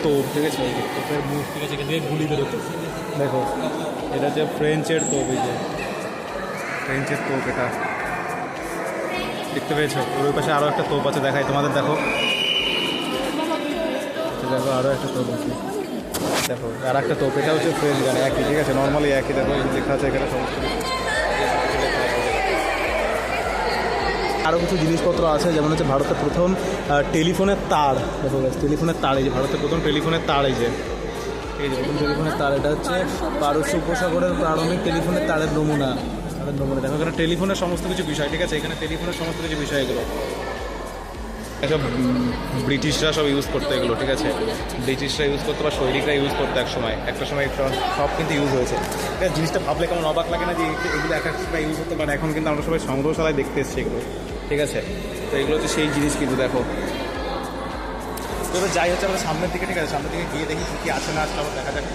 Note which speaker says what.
Speaker 1: তোপ, ঠিক আছে, এই যে তোপের মুখ, ঠিক আছে, এখান থেকে গুলি বেরোচ্ছে। দেখো এটা হচ্ছে ফ্রেঞ্চের তোপ, এই যে ফ্রেঞ্চের তোপ, এটা দেখতে পেয়েছো? ওই পাশে আরও একটা তোপ আছে, দেখাই তোমাদের, দেখো দেখো আরও একটা তোপ আছে, দেখো আর একটা তোপ, এটা হচ্ছে ফ্রেঞ্চ গান, একই, ঠিক আছে, নর্মালি একই, দেখো লেখা আছে এখানে সমস্ত কিছু। আরও কিছু জিনিসপত্র আছে, যেমন হচ্ছে ভারতের প্রথম টেলিফোনের তার, দেখো টেলিফোনের তার, এই যে ভারতের প্রথম টেলিফোনের তার, এই যে প্রথম টেলিফোনের তার, এটা হচ্ছে পারস্য উপসাগরের প্রারম্ভিক টেলিফোনের তারের নমুনা, দেখো এখানে টেলিফোনের সমস্ত কিছু বিষয়, ঠিক আছে, এখানে টেলিফোনের সমস্ত কিছু বিষয় এগুলো এসব ব্রিটিশরা সব ইউজ করতো এগুলো, ঠিক আছে, ব্রিটিশরা ইউজ করতো বা সৈনিকরা ইউজ করতো একটা সময় সব কিন্তু ইউজ হয়েছে। জিনিসটা ভাবলে কেমন অবাক লাগে না যে এগুলো এক একটা ইউজ হতো, বাট এখন কিন্তু আমরা সবাই সংগ্রহশালায় দেখতে এসছি এগুলো, ঠিক আছে। তো এগুলো হচ্ছে সেই জিনিস কিন্তু, দেখো তো যাই হচ্ছে আমরা সামনের দিকে, ঠিক আছে, সামনের দিকে গিয়ে দেখি কী আছে না আসলে আবার দেখা যাক।